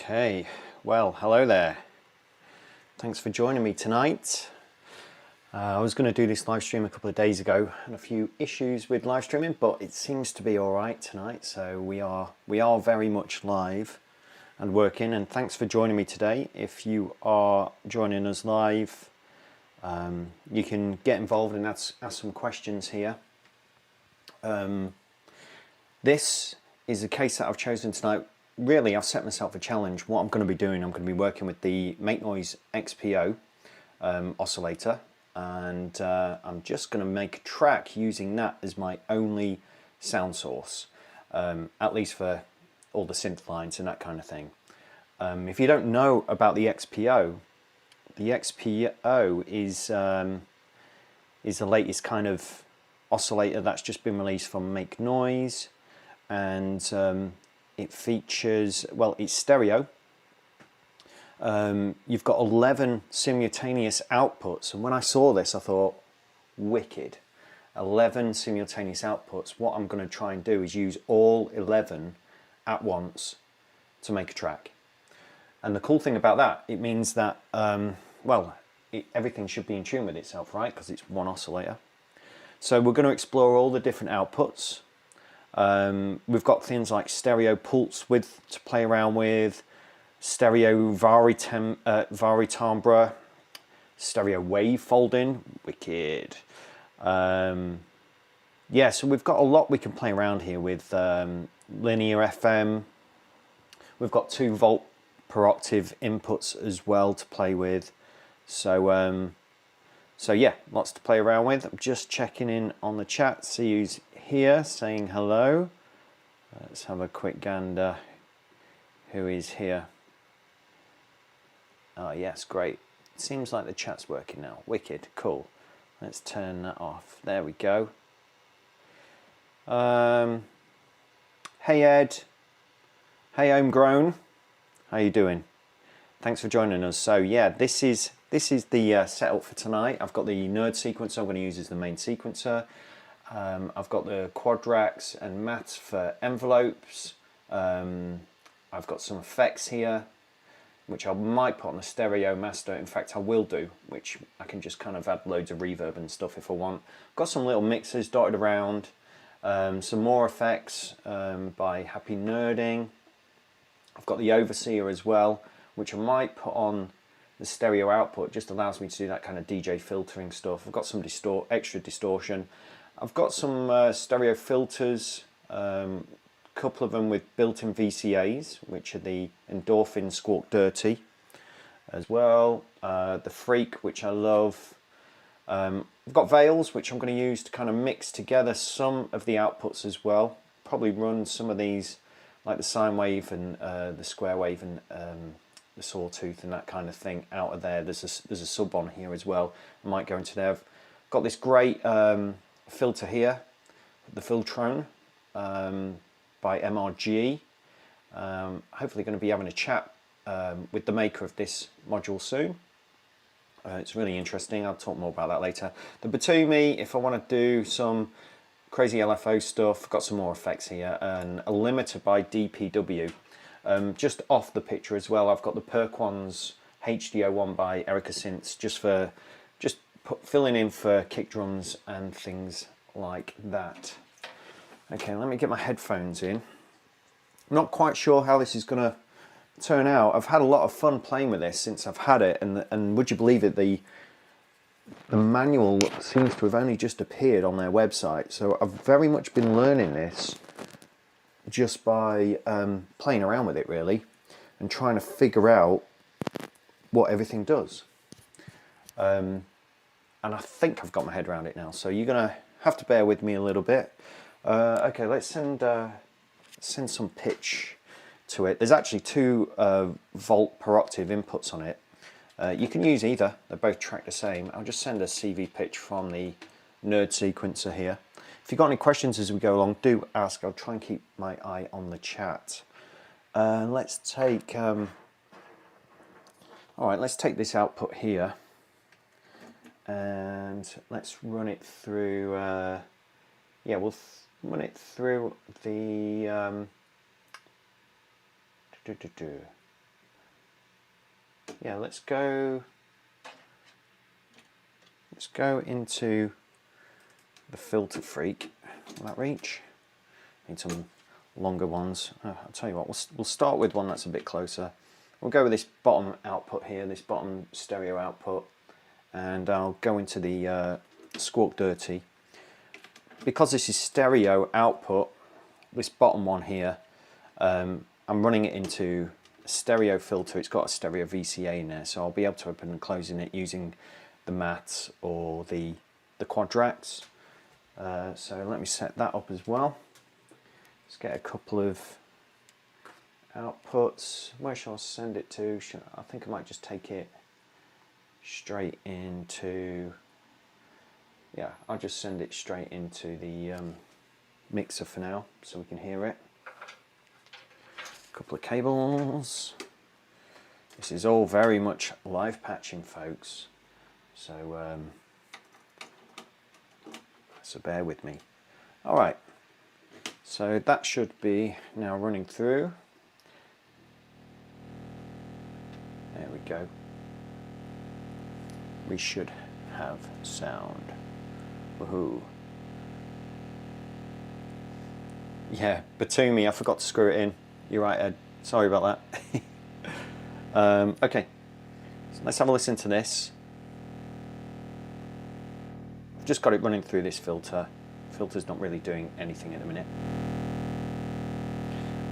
Okay, well, hello there. Thanks for joining me tonight. I was going to do this live stream a couple of days ago, and a few issues with live streaming, but it seems to be all right tonight. So we are very much live and working. And thanks for joining me today. If you are joining us live, you can get involved and ask some questions here. This is a case that I've chosen tonight. Really, I've set myself a challenge. What I'm going to be doing, I'm going to be working with the Make Noise XPO oscillator, and I'm just going to make a track using that as my only sound source, at least for all the synth lines and that kind of thing. If you don't know about the XPO is the latest kind of oscillator that's just been released from Make Noise, and it features, well, it's stereo. You've got 11 simultaneous outputs, and when I saw this I thought, wicked. 11 simultaneous outputs. What I'm going to try and do is use all 11 at once to make a track. And the cool thing about that, it means that everything should be in tune with itself, right? Because it's one oscillator. So we're going to explore all the different outputs. We've got things like stereo pulse width to play around with, stereo timbre, stereo wavefolding, wicked. Yeah, so we've got a lot we can play around here with. Linear FM. We've got 2 volt per octave inputs as well to play with. So yeah, lots to play around with. I'm just checking in on the chat, see who's here saying hello. Let's have a quick gander who is here. Oh yes, great. Seems like the chat's working now. Wicked, cool. Let's turn that off. There we go. Hey Ed. Hey Homegrown. How you doing? Thanks for joining us. So yeah, this is the setup for tonight. I've got the nerd sequencer I'm going to use as the main sequencer. I've got the quad racks and MATTHS for envelopes. I've got some effects here, which I might put on the stereo master. In fact, I will do, which I can just kind of add loads of reverb and stuff if I want. Got some little mixers dotted around. Some more effects by Happy Nerding. I've got the Overseer as well, which I might put on the stereo output. Just allows me to do that kind of DJ filtering stuff. I've got some extra distortion. I've got some stereo filters, couple of them with built-in VCAs, which are the Endorphin Squawk Dirty as well. The Freak, which I love. I've got veils, which I'm going to use to kind of mix together some of the outputs as well. Probably run some of these, like the sine wave and the square wave and the sawtooth and that kind of thing out of there. There's a sub on here as well. I might go into there. I've got this great filter here, the Filtrone by MRG. Hopefully going to be having a chat with the maker of this module soon. It's really interesting. I'll talk more about that later. The Batumi, if I want to do some crazy LFO stuff, I've got some more effects here, and a limiter by DPW. Just off the picture as well, I've got the Perquons HD01 by Erica Synths, just filling in for kick drums and things like that. Okay, let me get my headphones in. I'm not quite sure how this is going to turn out. I've had a lot of fun playing with this since I've had it, and would you believe it, the manual seems to have only just appeared on their website, so I've very much been learning this just by playing around with it really, and trying to figure out what everything does. And I think I've got my head around it now, so you're gonna have to bear with me a little bit. Okay, let's send some pitch to it. There's actually 2 volt per octave inputs on it. You can use either, they both track the same. I'll just send a CV pitch from the nerd sequencer here. If you've got any questions as we go along, do ask. I'll try and keep my eye on the chat. Let's take, all right, let's take this output here and let's run it through, yeah, we'll run it through the, yeah, let's go into the filter freak. Will that reach? Need some longer ones. I'll tell you what, we'll start with one that's a bit closer. We'll go with this bottom output here, this bottom stereo output, and I'll go into the Squawk Dirty. Because this is stereo output, this bottom one here, I'm running it into a stereo filter. It's got a stereo VCA in there, so I'll be able to open and close in it using the MATTHS or the quadrats. So let me set that up as well. Let's get a couple of outputs. Where shall I send it to? I think I might just take it straight into, yeah, I'll just send it straight into the mixer for now so we can hear it. A couple of cables. This is all very much live patching, folks, so bear with me. All right, so that should be now running through. There we go. We should have sound. Woohoo. Yeah, Batumi, I forgot to screw it in. You're right, Ed. Sorry about that. Okay, so let's have a listen to this. I've just got it running through this filter. Filter's not really doing anything at the minute.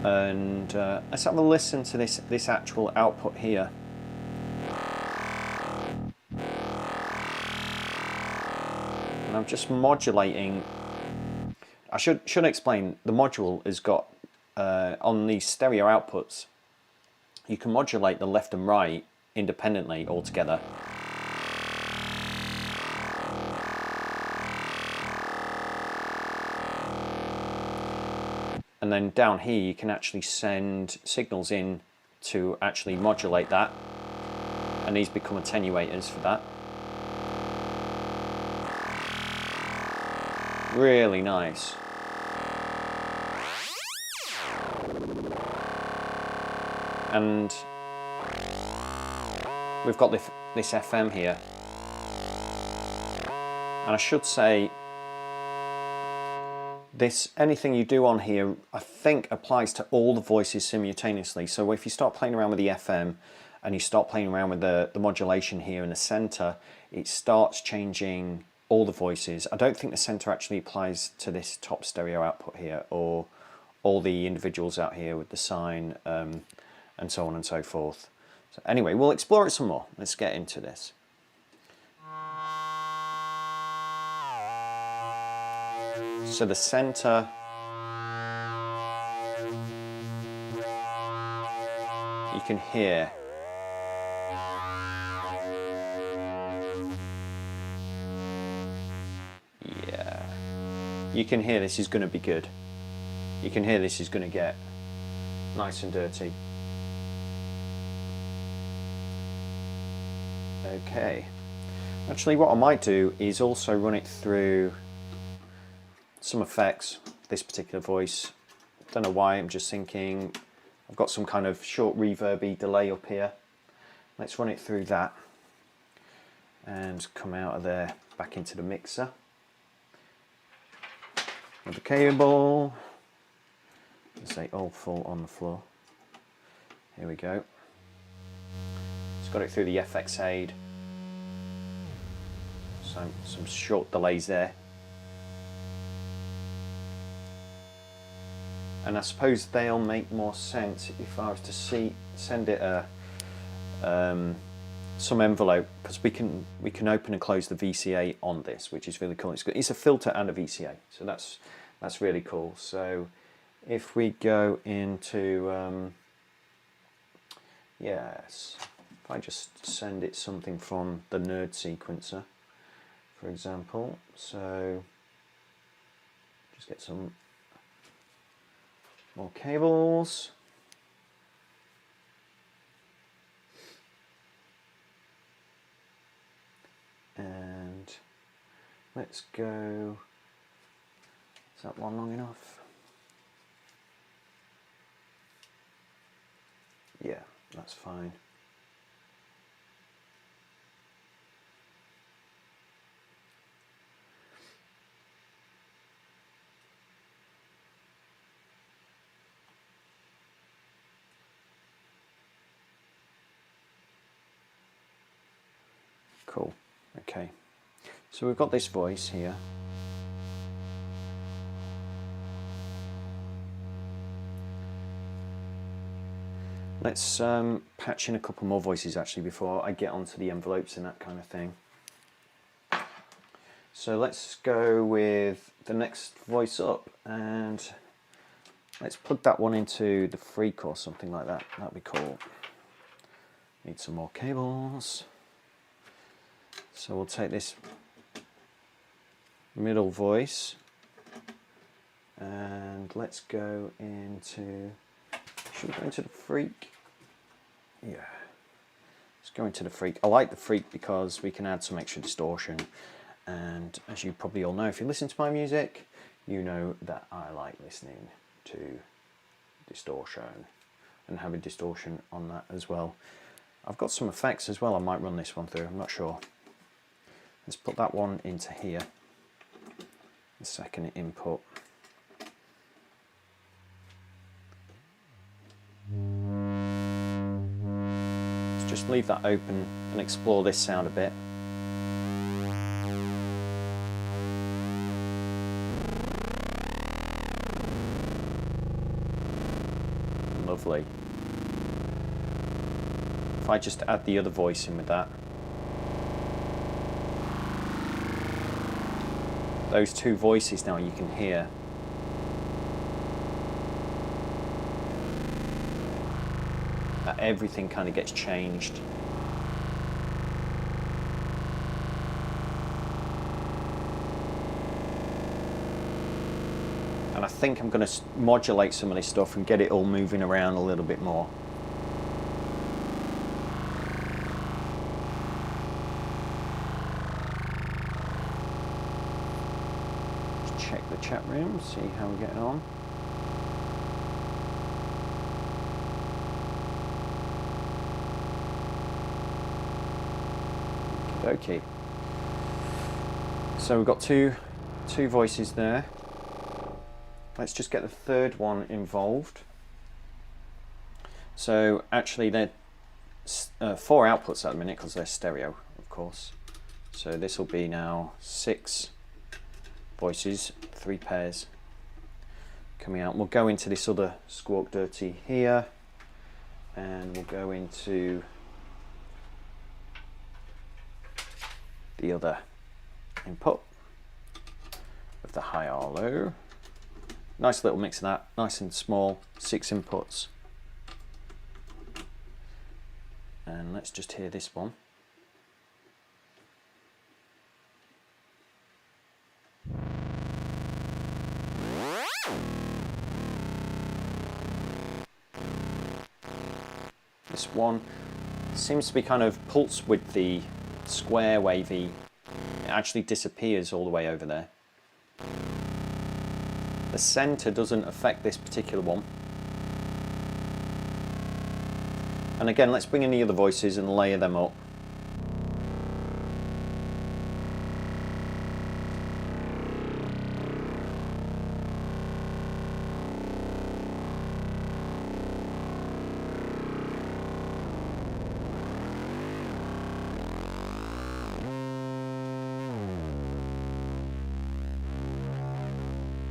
And let's have a listen to this actual output here. And I'm just modulating. I should explain, the module has got, on these stereo outputs, you can modulate the left and right independently altogether. And then down here you can actually send signals in to actually modulate that, and these become attenuators for that. Really nice. And we've got this FM here, and I should say this, anything you do on here, I think applies to all the voices simultaneously. So if you start playing around with the FM and you start playing around with the modulation here in the center, it starts changing all the voices. I don't think the center actually applies to this top stereo output here, or all the individuals out here with the sine, and so on and so forth. So anyway, we'll explore it some more. Let's get into this. So the center, you can hear. Yeah, you can hear this is going to be good. You can hear this is going to get nice and dirty. Okay, actually what I might do is also run it through some effects, this particular voice. Don't know why, I'm just thinking I've got some kind of short reverby delay up here. Let's run it through that and come out of there back into the mixer with the cable. Let's say all full on the floor. Here we go. It's got it through the FX aid. Some short delays there. And I suppose they'll make more sense if I was to send it some envelope, because we can open and close the VCA on this, which is really cool. It's a filter and a VCA, so that's really cool. So if we go into yes, if I just send it something from the nerd sequencer, for example, so just get some more cables. And let's go, is that one long enough? Yeah, that's fine. Cool. Okay. So we've got this voice here. Let's patch in a couple more voices actually before I get onto the envelopes and that kind of thing. So let's go with the next voice up and let's plug that one into the freak or something like that. That'd be cool. Need some more cables. So we'll take this middle voice and let's go into, should we go into the freak? Yeah, let's go into the freak. I like the freak because we can add some extra distortion, and as you probably all know, if you listen to my music, you know that I like listening to distortion and having distortion on that as well. I've got some effects as well. I might run this one through, I'm not sure. Let's put that one into here, the second input. Let's just leave that open and explore this sound a bit. Lovely. If I just add the other voice in with that. Those two voices now you can hear. That everything kind of gets changed. And I think I'm going to modulate some of this stuff and get it all moving around a little bit more. Check the chat room, see how we're getting on. Okay. So we've got two voices there. Let's just get the third one involved. So actually they're 4 outputs at the minute because they're stereo, of course. So this will be now 6 voices, 3 pairs coming out. We'll go into this other Squawk Dirty here, and we'll go into the other input of the high or low. Nice little mix of that, nice and small, 6 inputs. And let's just hear this one. This one seems to be kind of pulse with the square wavy. It actually disappears all the way over there. The center doesn't affect this particular one. And again, let's bring in the other voices and layer them up.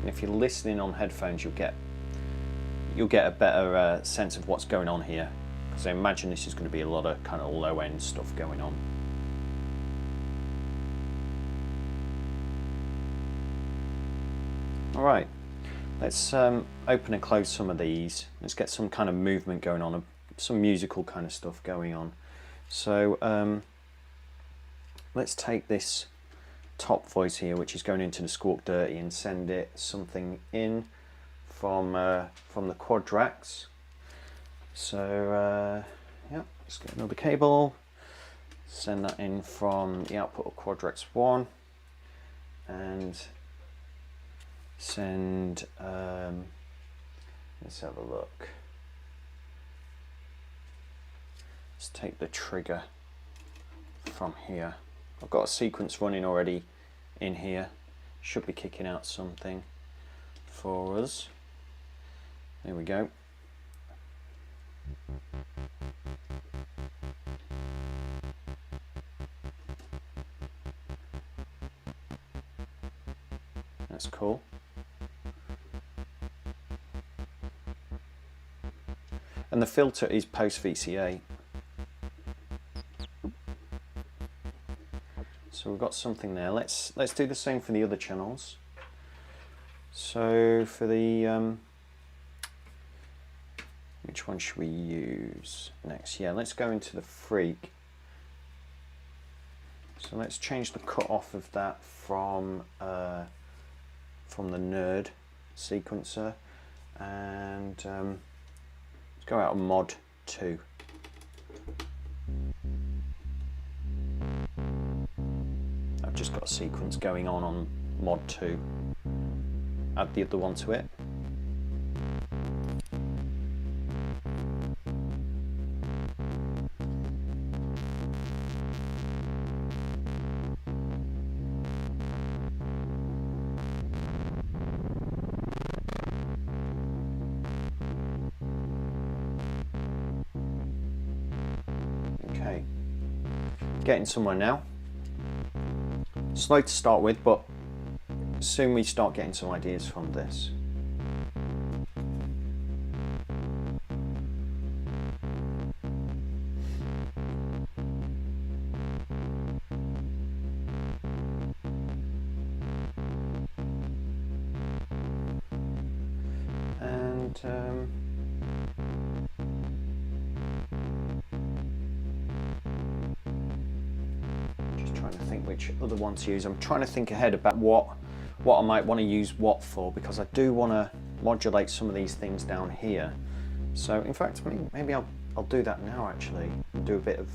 If you're listening on headphones, you'll get a better sense of what's going on here, because I imagine this is going to be a lot of kind of low end stuff going on. All right, let's open and close some of these. Let's get some kind of movement going on, some musical kind of stuff going on. So let's take this top voice here, which is going into the Squawk Dirty, and send it something in from the quad racks. So yeah, let's get another cable, send that in from the output of quad racks 1, and send let's have a look. Let's take the trigger from here. I've got a sequence running already in here. Should be kicking out something for us. There we go. That's cool. And the filter is post VCA. So we've got something there. Let's do the same for the other channels. So for the which one should we use next? Yeah, let's go into the freak. So let's change the cutoff of that from the nerd sequencer, and let's go out of mod 2. I've just got a sequence going on mod 2. Add the other one to it. Okay, getting somewhere now. Slow to start with, but soon we start getting some ideas from this. And just trying to think which other one to use. I'm trying to think ahead about what I might want to use what for, because I do want to modulate some of these things down here. So in fact, maybe I'll do that now actually, and do a bit of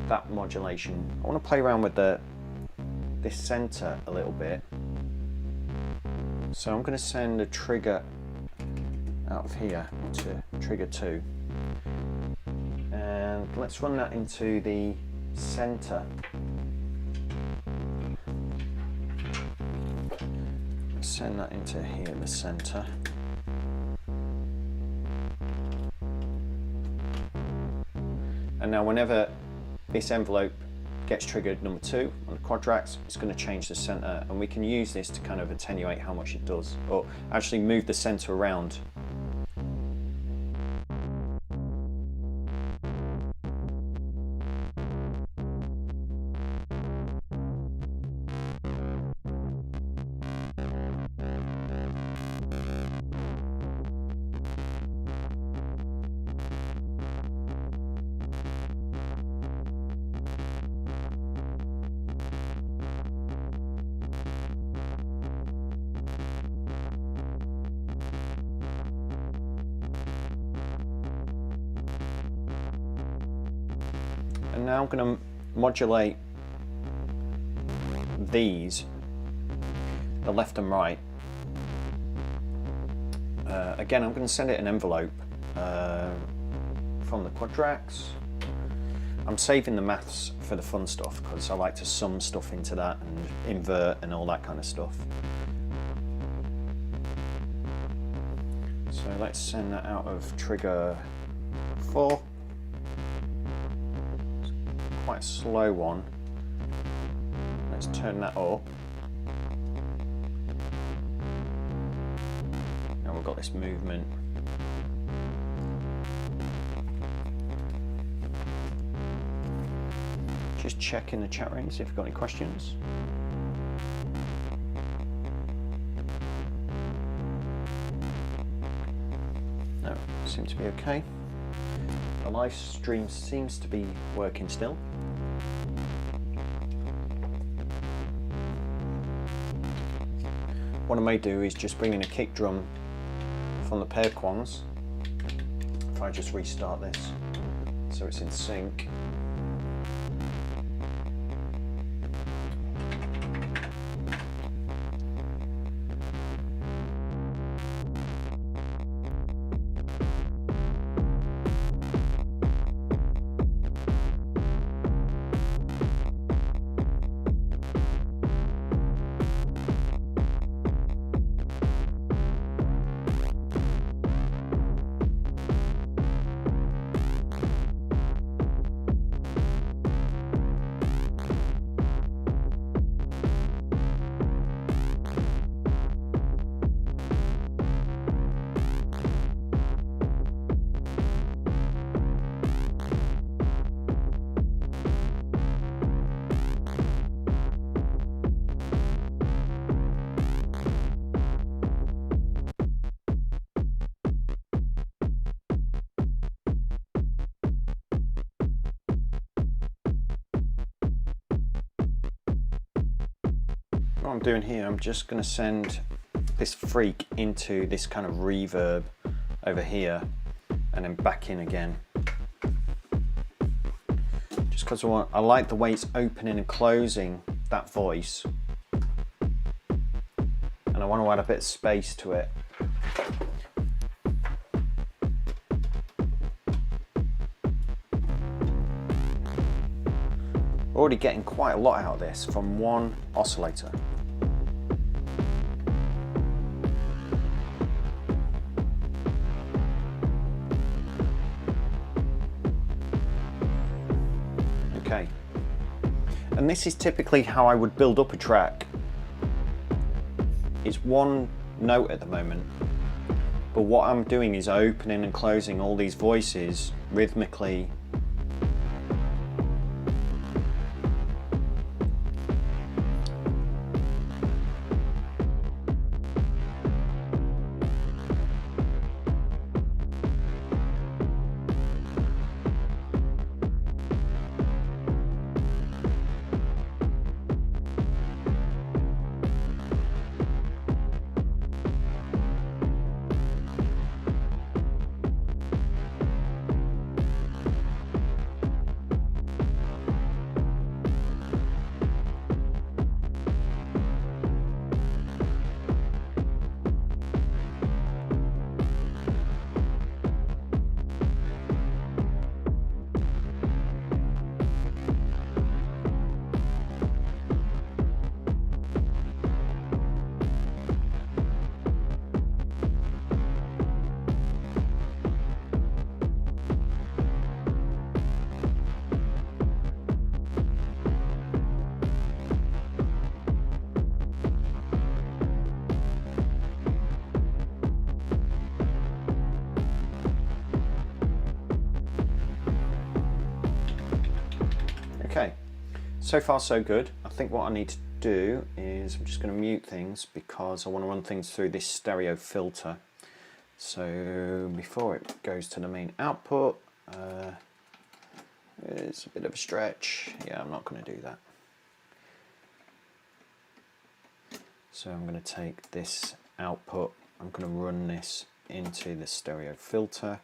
that modulation. I want to play around with this center a little bit. So I'm going to send a trigger out of here to trigger 2, and let's run that into the center. Send that into here, the center. And now whenever this envelope gets triggered number 2 on the quadrats, it's going to change the center, and we can use this to kind of attenuate how much it does, or actually move the center around. And now I'm going to modulate these, the left and right. Again, I'm going to send it an envelope from the quadrats. I'm saving the maths for the fun stuff, because I like to sum stuff into that and invert and all that kind of stuff. So let's send that out of trigger 4. Quite a slow one. Let's turn that up. Now we've got this movement. Just check in the chat room, see if you've got any questions. No, seems to be okay. The live stream seems to be working still. What I may do is just bring in a kick drum from the paired quangs. If I just restart this so it's in sync. what I'm doing here, I'm just going to send this freak into this kind of reverb over here and then back in again. Just because I like the way it's opening and closing that voice. And I want to add a bit of space to it. Already getting quite a lot out of this from one oscillator. Okay, and this is typically how I would build up a track. It's one note at the moment, but what I'm doing is opening and closing all these voices rhythmically. Okay, so far so good. I think what I need to do is I'm just going to mute things because I want to run things through this stereo filter. So before it goes to the main output, it's a bit of a stretch. Yeah, I'm not going to do that. So I'm going to take this output, I'm going to run this into the stereo filter.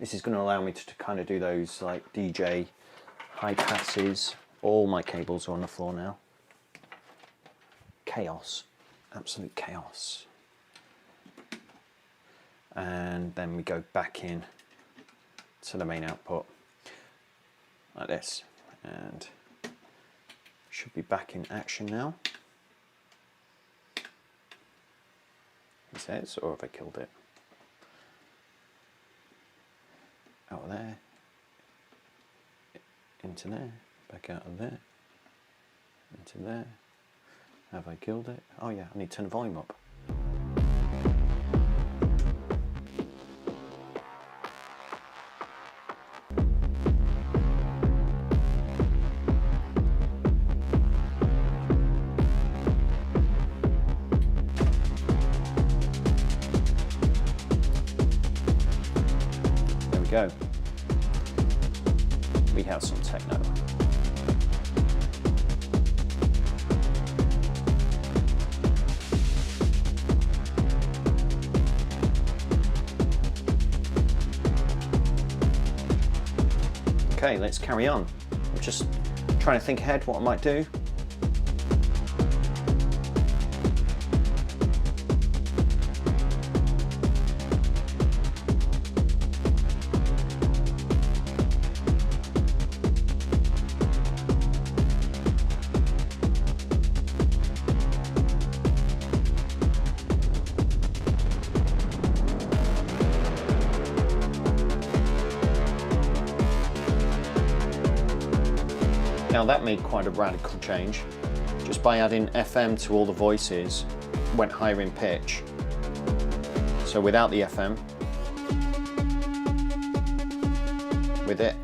This is going to allow me to kind of do those like DJ high passes. All my cables are on the floor now. Chaos, absolute chaos. And then we go back in to the main output like this, and should be back in action now. He says, or have I killed it? Out of there, into there, back out of there, into there. Have I killed it? Oh yeah, I need to turn the volume up. There we go. We have some techno. Okay, let's carry on. I'm just trying to think ahead what I might do. Now that made quite a radical change. Just by adding FM to all the voices, went higher in pitch. So without the FM, with it.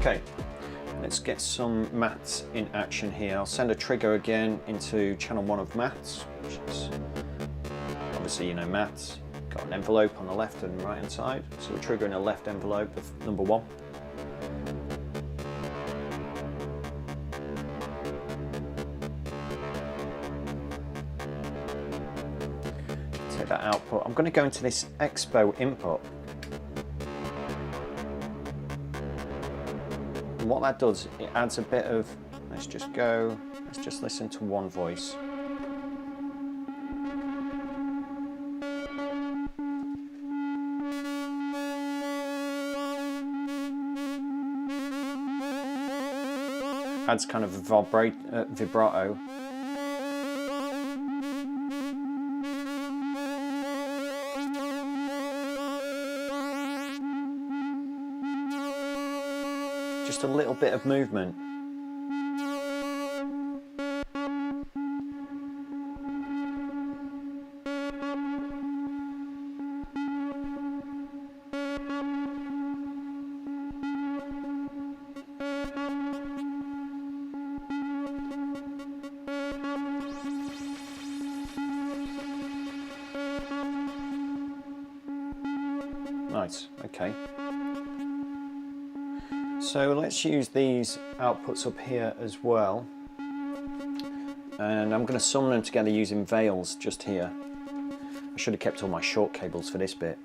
Okay, let's get some MATTHS in action here. I'll send a trigger again into channel 1 of MATTHS, which is obviously, you know, MATTHS. Got an envelope on the left and right hand side, so we're triggering a left envelope of number 1. Take that output. I'm going to go into this XPO input. And what that does, it adds a bit of, let's just listen to one voice. Adds kind of a vibrato. Just a little bit of movement. Nice, okay. So let's use these outputs up here as well. And I'm going to summon them together using veils just here. I should have kept all my short cables for this bit.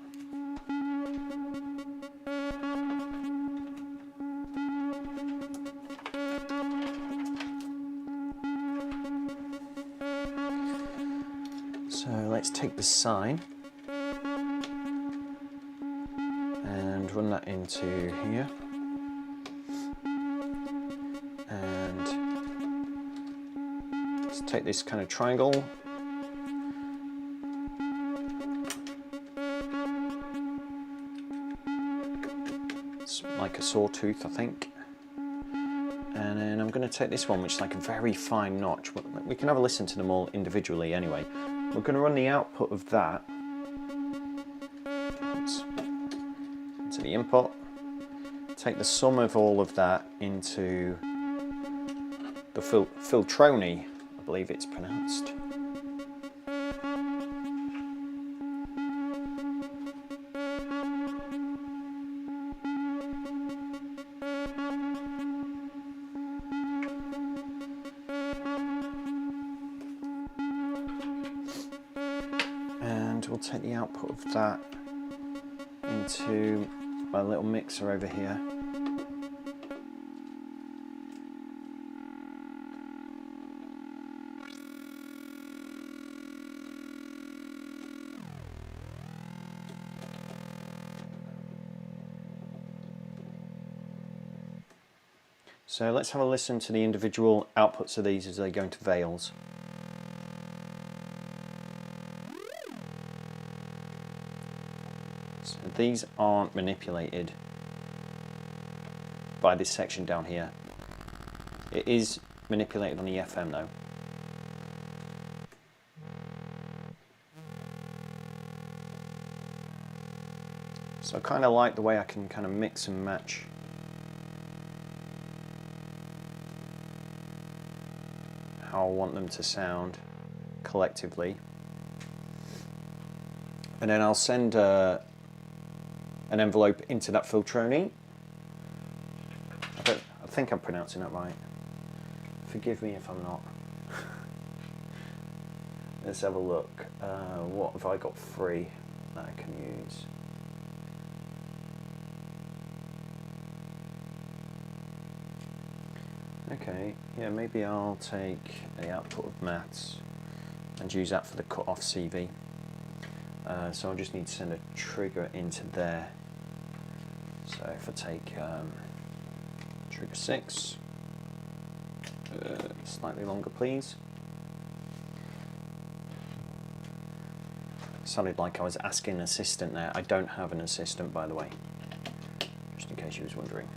So let's take the sine and run that into here. And let's take this kind of triangle. It's like a sawtooth, I think. And then I'm going to take this one, which is like a very fine notch. We can have a listen to them all individually anyway. We're going to run the output of that into the input. Take the sum of all of that into the filtroni, I believe it's pronounced. And we'll take the output of that into my little mixer over here. So let's have a listen to the individual outputs of these as they go into veils. So these aren't manipulated by this section down here. It is manipulated on the FM though. So I kind of like the way I can kind of mix and match how I want them to sound collectively. And then I'll send an envelope into that filtroni. I think I'm pronouncing that right. Forgive me if I'm not. Let's have a look. What have I got free that I can use? Okay, yeah, maybe I'll take the output of MATTHS and use that for the cut-off CV. So I just need to send a trigger into there. So if I take trigger 6, slightly longer please. Sounded like I was asking an assistant there. I don't have an assistant, by the way, just in case you was wondering.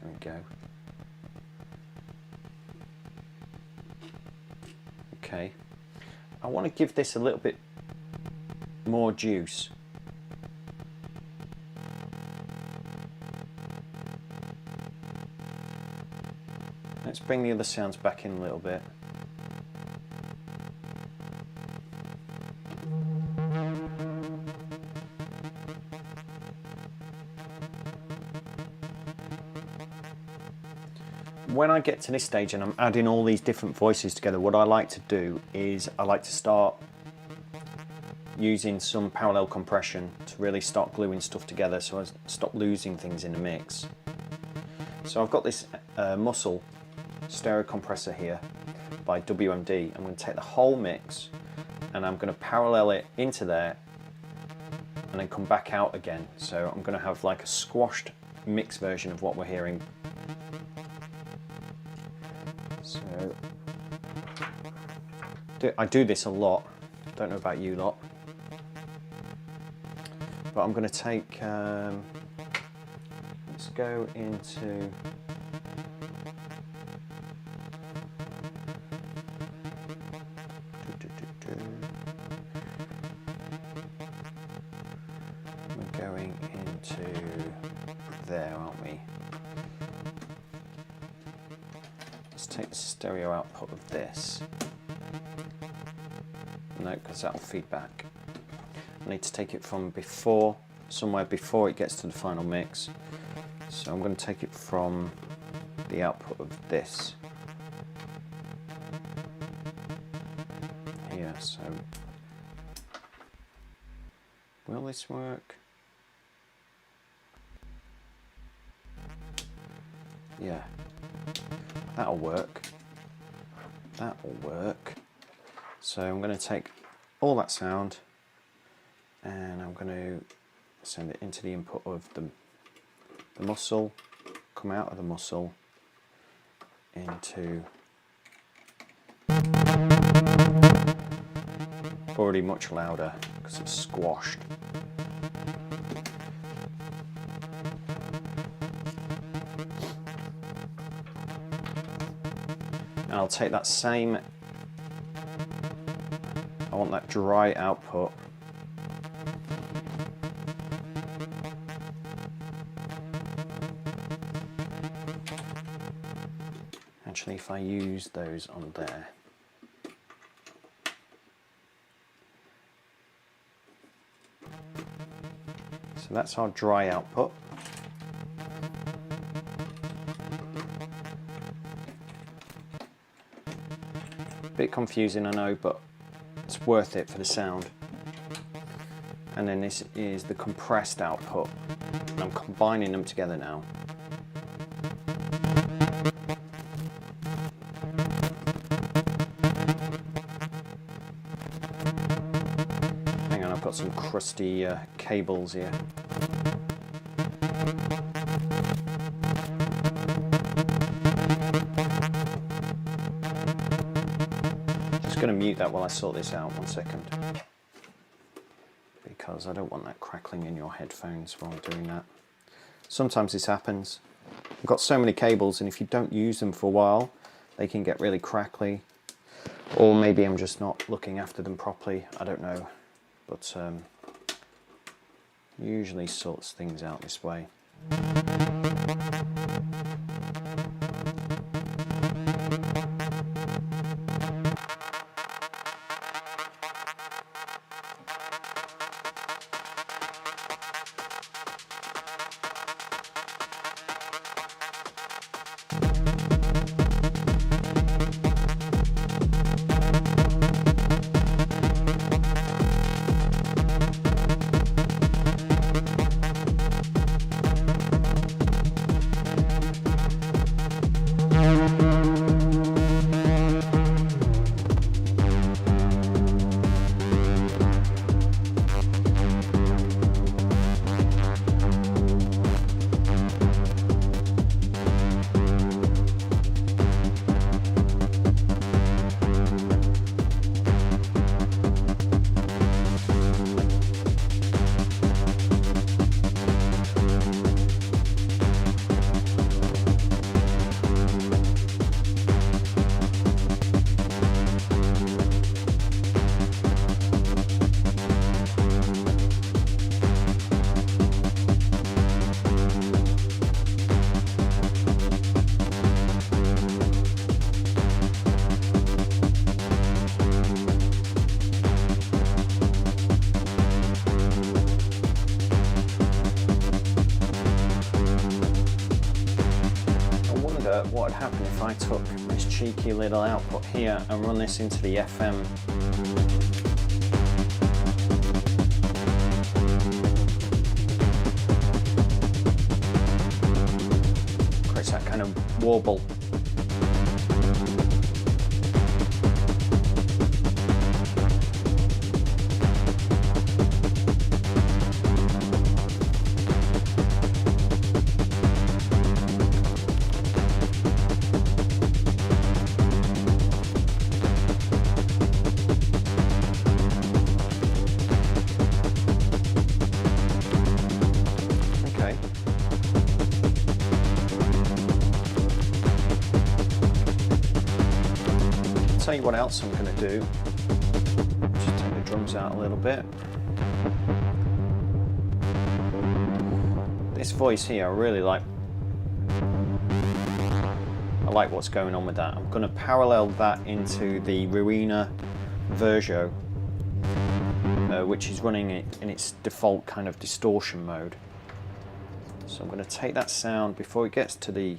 There we go. Okay. I want to give this a little bit more juice. Let's bring the other sounds back in a little bit. When I get to this stage and I'm adding all these different voices together, what I like to do is I like to start using some parallel compression to really start gluing stuff together so I stop losing things in the mix. So I've got this Muscle stereo compressor here by WMD. I'm going to take the whole mix and I'm going to parallel it into there and then come back out again. So I'm going to have like a squashed mix version of what we're hearing. So I do this a lot, don't know about you lot, but I'm going to take, let's go into, we're going into there, aren't we? Take the stereo output of this. No, because that'll feed back. I need to take it from before, somewhere before it gets to the final mix. So I'm going to take it from the output of this. Here, so will this work? Yeah. That'll work. That'll work. So I'm going to take all that sound and I'm going to send it into the input of the Muscle, come out of the Muscle into already much louder because it's squashed. And I'll take that same, I want that dry output. Actually, if I use those on there. So that's our dry output. Bit confusing, I know, but it's worth it for the sound. And then this is the compressed output. And I'm combining them together now. Hang on, I've got some crusty cables here. Going to mute that while I sort this out, 1 second, because I don't want that crackling in your headphones while I'm doing that. Sometimes this happens. I've got so many cables and if you don't use them for a while they can get really crackly, or maybe I'm just not looking after them properly, I don't know, but usually sorts things out this way. what would happen if I took this cheeky little output here and run this into the FM. Creates that kind of warble. Tell you what else I'm going to do. Just take the drums out a little bit. This voice here, I really like. I like what's going on with that. I'm going to parallel that into the Ruina Verjo, which is running it in its default kind of distortion mode. So I'm going to take that sound before it gets to the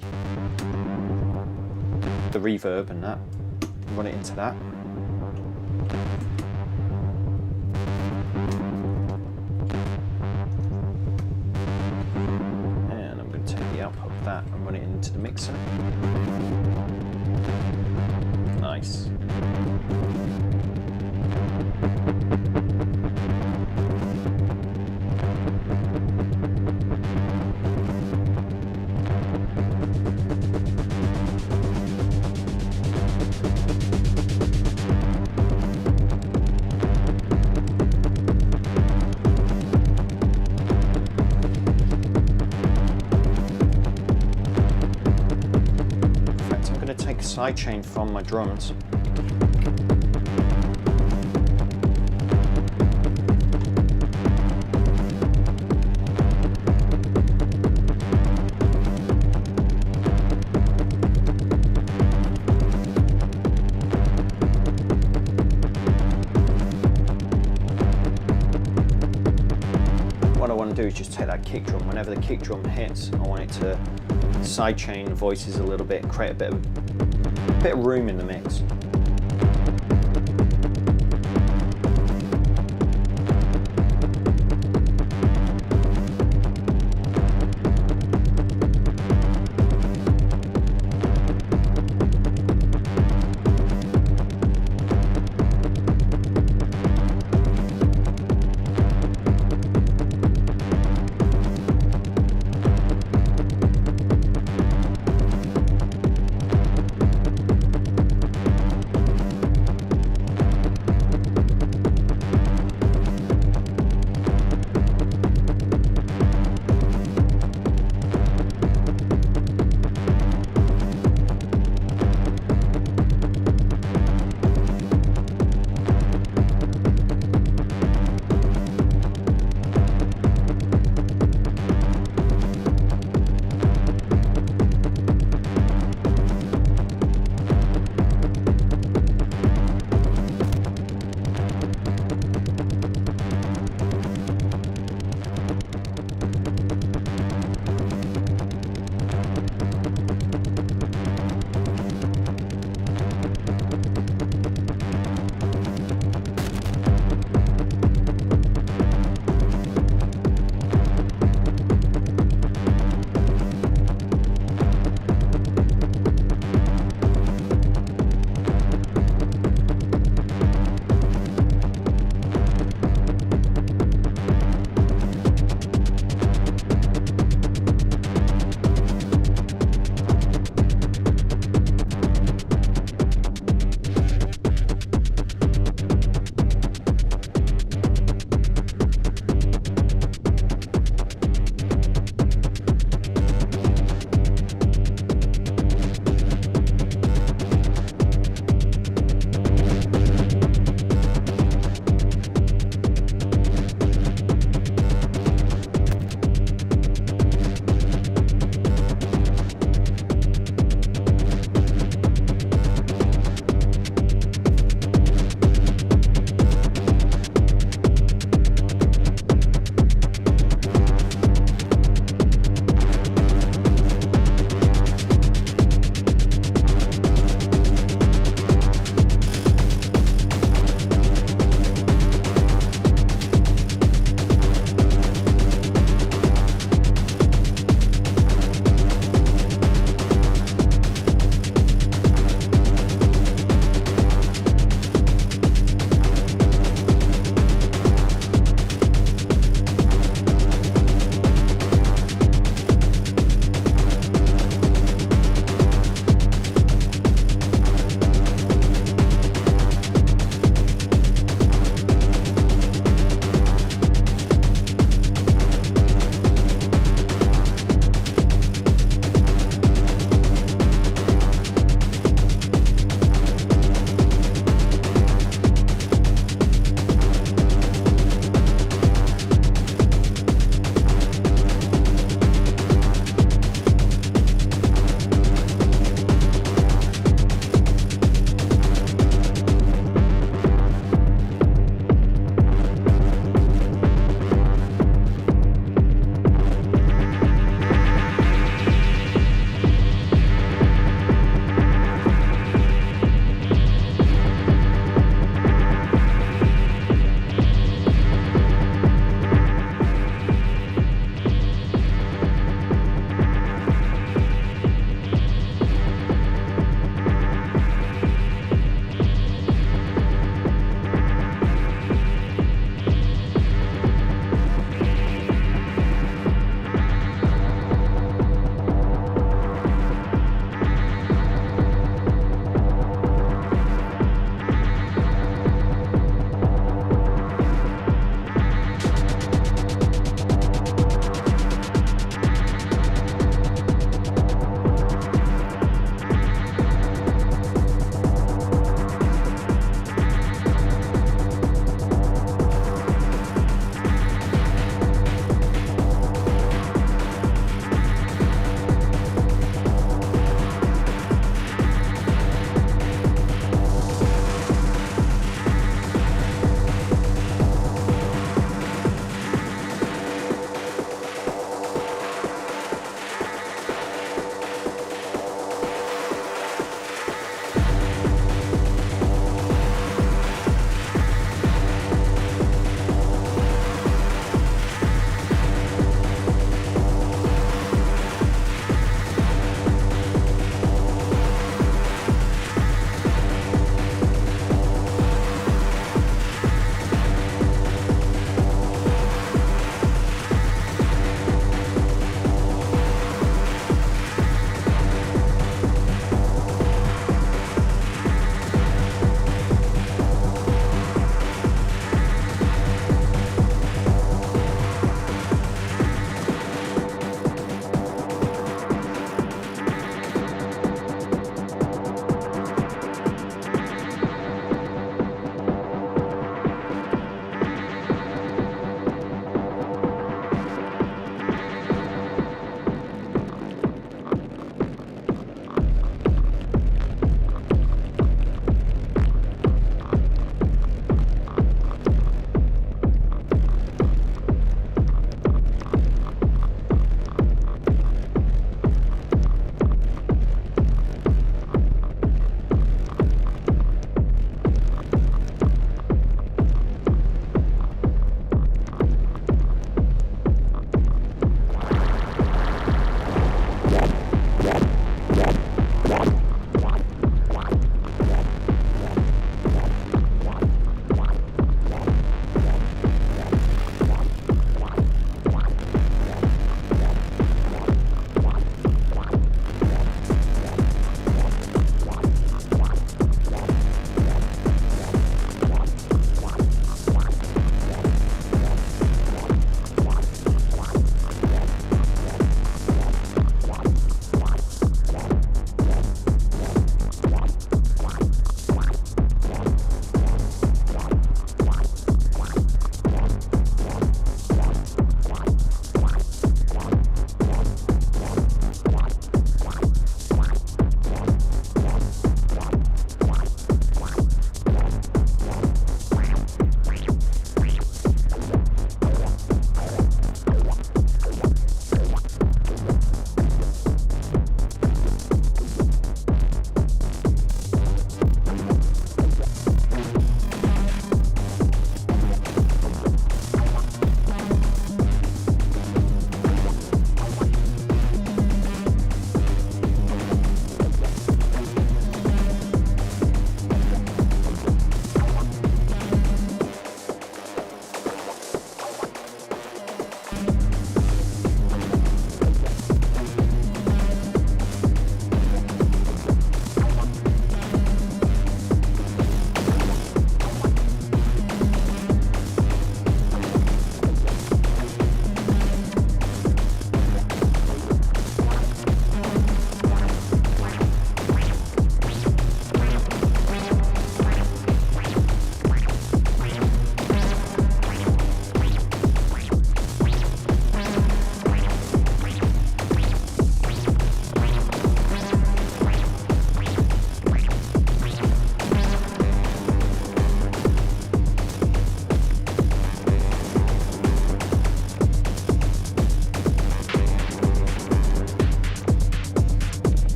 reverb and that. Run it into that. And I'm going to take the output of that and run it into the mixer. Nice. Sidechain from my drums. What I want to do is just take that kick drum. Whenever the kick drum hits, I want it to sidechain the voices a little bit, create a bit of room in the mix.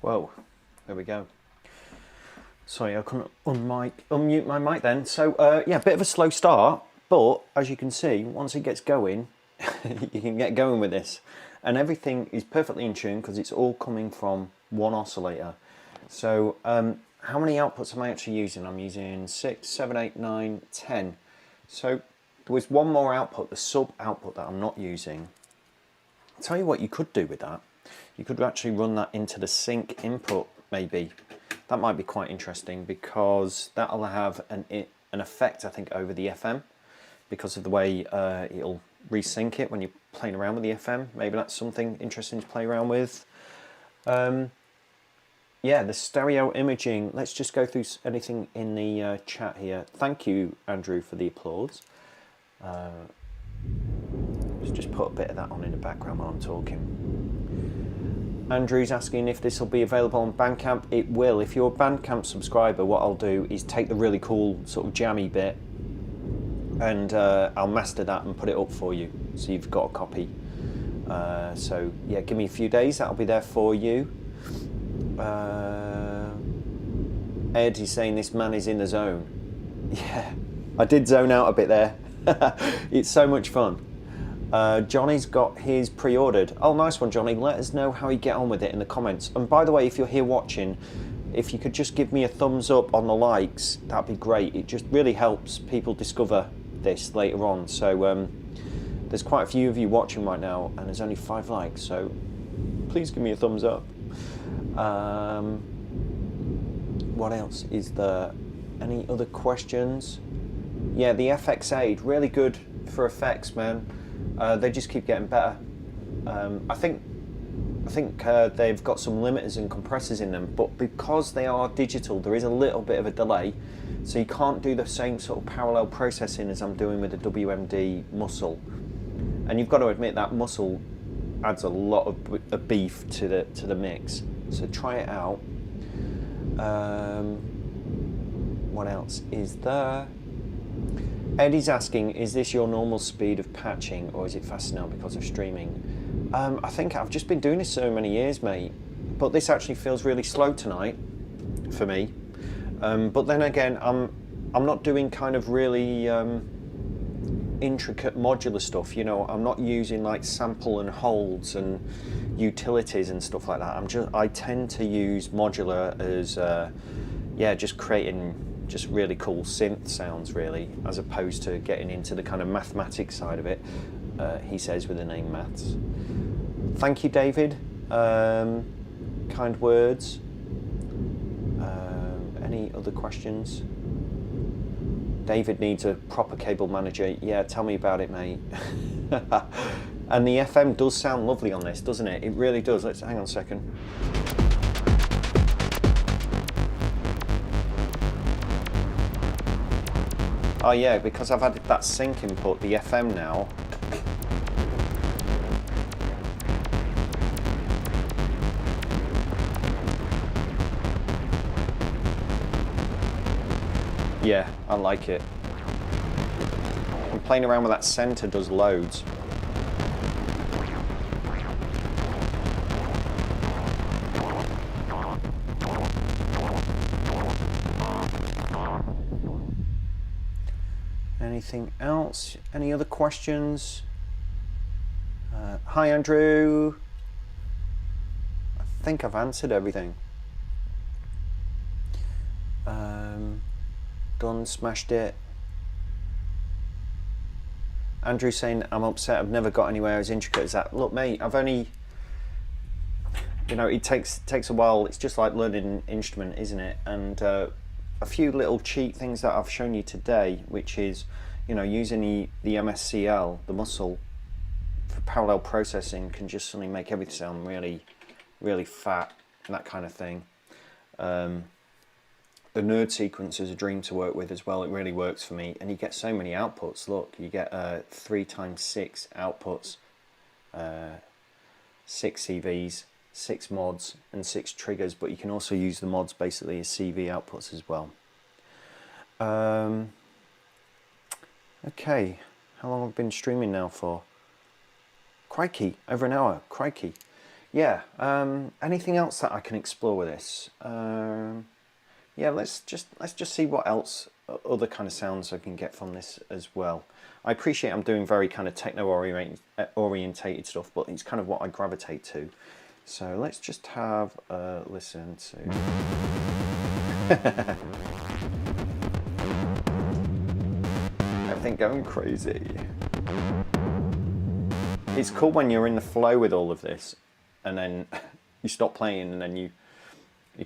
Whoa, there we go. Sorry, I couldn't unmute my mic then. So yeah, bit of a slow start, but as you can see, once it gets going, you can get going with this. And everything is perfectly in tune because it's all coming from one oscillator. So how many outputs am I actually using? I'm using 6, 7, 8, 9, 10. So there was one more output, the sub output, that I'm not using. I'll tell you what you could do with that. You could actually run that into the sync input, maybe. That might be quite interesting because that'll have an effect, I think, over the FM because of the way it'll resync it when you're playing around with the FM. Maybe that's something interesting to play around with. Yeah, the stereo imaging. Let's just go through anything in the chat here. Thank you, Andrew, for the applause. Let's just put a bit of that on in the background while I'm talking. Andrew's asking if this will be available on Bandcamp. It will. If you're a Bandcamp subscriber, what I'll do is take the really cool sort of jammy bit and I'll master that and put it up for you so you've got a copy. So yeah, give me a few days, that'll be there for you. Ed is saying this man is in the zone. Yeah, I did zone out a bit there. It's so much fun. Johnny's got his pre-ordered. Oh, nice one, Johnny. Let us know how you get on with it in the comments. And by the way, if you're here watching, if you could just give me a thumbs up on the likes, that'd be great. It just really helps people discover this later on. So there's quite a few of you watching right now, and there's only 5 likes. So please give me a thumbs up. What else is there? Any other questions? Yeah, the FX Aid, really good for effects, man. They just keep getting better. I think they've got some limiters and compressors in them, but because they are digital, there is a little bit of a delay, so you can't do the same sort of parallel processing as I'm doing with the WMD muscle. And you've got to admit that muscle adds a lot of beef to the mix. So try it out. What else is there? Eddie's asking, is this your normal speed of patching or is it faster now because of streaming? I think I've just been doing this so many years, mate, but this actually feels really slow tonight for me. But then again, I'm not doing kind of really intricate modular stuff, you know. I'm not using like sample and holds and utilities and stuff like that. I tend to use modular as yeah, just creating just really cool synth sounds, really, as opposed to getting into the kind of mathematics side of it, he says with the name Maths. Thank you, David. Kind words. Any other questions? David needs a proper cable manager. Yeah, tell me about it, mate. And the FM does sound lovely on this, doesn't it? It really does. Let's hang on a second. Oh yeah, because I've added that sync input, the FM now. Yeah, I like it. And playing around with that center does loads. Anything else? Any other questions? Hi, Andrew. I think I've answered everything. Done, smashed it. Andrew saying, I'm upset, I've never got anywhere as intricate as that. Look, mate, I've only, you know, it takes a while. It's just like learning an instrument, isn't it? And a few little cheat things that I've shown you today, which is, you know, using the MSCL, the muscle, for parallel processing can just suddenly make everything sound really, really fat and that kind of thing. The nerd sequence is a dream to work with as well. It really works for me, and you get so many outputs. Look, you get 3 times 6 outputs, 6 CVs, 6 mods, and 6 triggers. But you can also use the mods basically as CV outputs as well. Okay, how long have I been streaming now for? Crikey, over an hour. Crikey. yeah, anything else that I can explore with this? Yeah, let's just see what else, other kind of sounds I can get from this as well. I appreciate I'm doing very kind of techno orientated stuff, but it's kind of what I gravitate to. So let's just have a listen to. Everything going crazy. It's cool when you're in the flow with all of this, and then you stop playing, and then you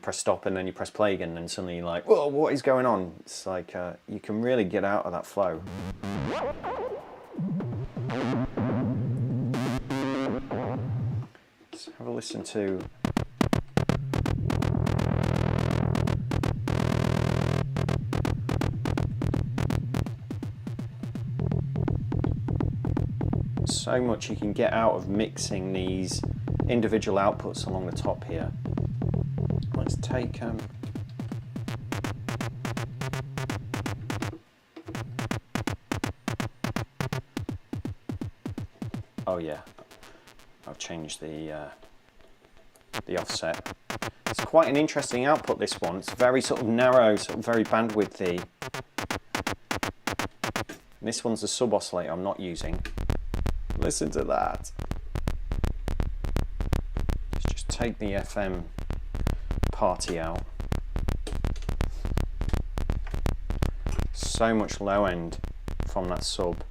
press stop, and then you press play again, and suddenly you're like, whoa, what is going on? It's like you can really get out of that flow. Let's have a listen to. So much you can get out of mixing these individual outputs along the top here. Let's take oh yeah, I've changed the offset. It's quite an interesting output, this one. It's very sort of narrow, sort of very bandwidthy. This one's a sub oscillator I'm not using. Listen to that. Let's just take the FM party out. So much low end from that sub.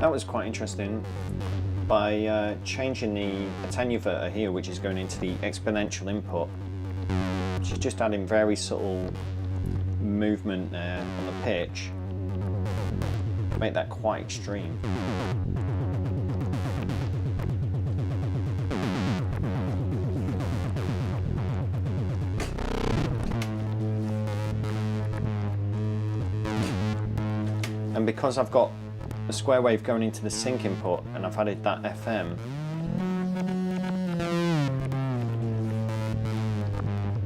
that was quite interesting. By changing the attenuator here, which is going into the exponential input, she's just adding very subtle movement there on the pitch, make that quite extreme. And because I've got a square wave going into the sync input and I've added that FM,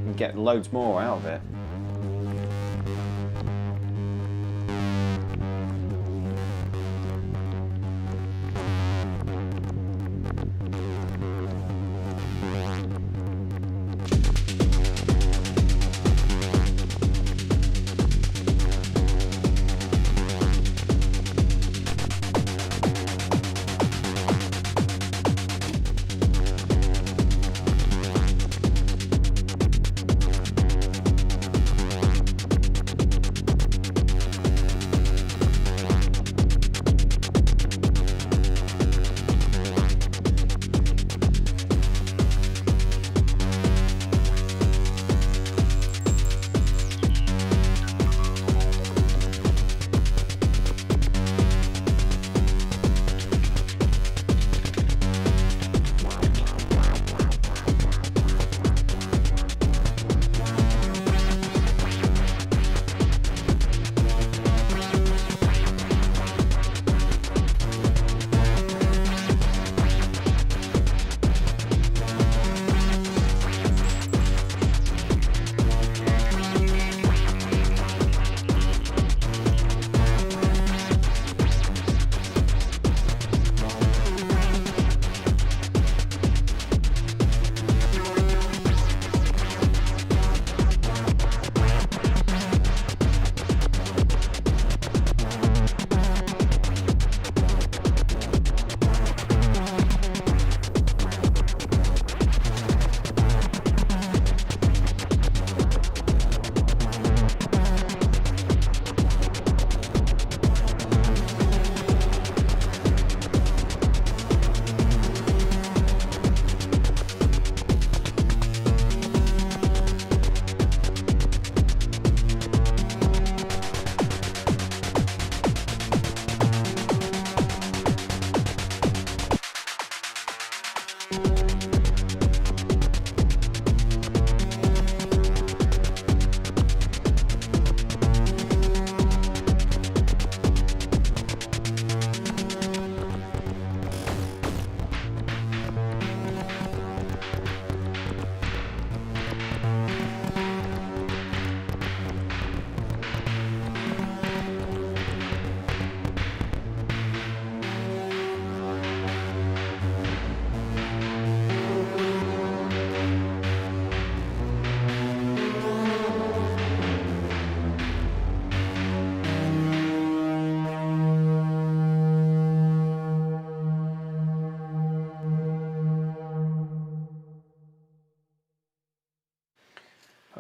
you get loads more out of it.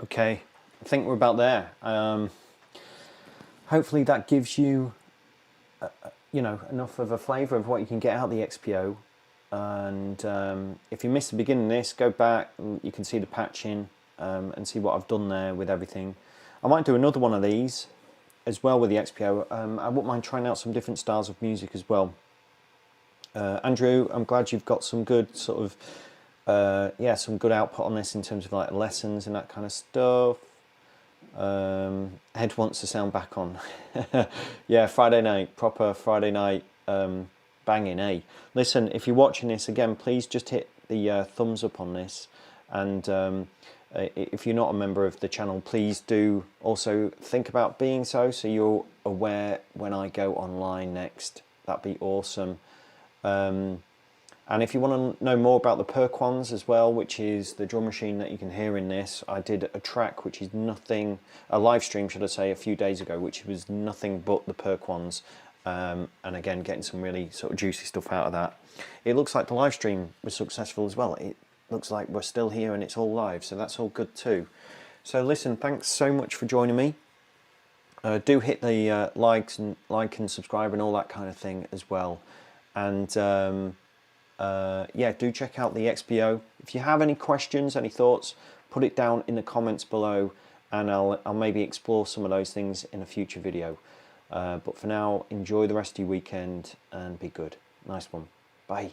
Okay, I think we're about there. Hopefully that gives you, you know, enough of a flavour of what you can get out of the XPO. And if you missed the beginning of this, go back. You can see the patching and see what I've done there with everything. I might do another one of these as well with the XPO. I wouldn't mind trying out some different styles of music as well. Andrew, I'm glad you've got some good sort of yeah, some good output on this in terms of like lessons and that kind of stuff. Ed wants the sound back on. Yeah, Friday night, proper Friday night banging, eh? Listen, if you're watching this again, please just hit the thumbs up on this, and if you're not a member of the channel, please do also think about being so you're aware when I go online next. That'd be awesome. And if you want to know more about the Perquons as well, which is the drum machine that you can hear in this, I did a track which is nothing, a live stream should I say, a few days ago, which was nothing but the Perquons. And again, getting some really sort of juicy stuff out of that. It looks like the live stream was successful as well. It looks like we're still here and it's all live, so that's all good too. So listen, thanks so much for joining me. Do hit the like and subscribe and all that kind of thing as well. And yeah, do check out the XPO. If you have any questions, any thoughts, put it down in the comments below, and I'll maybe explore some of those things in a future video. But for now, enjoy the rest of your weekend and be good. Nice one. Bye.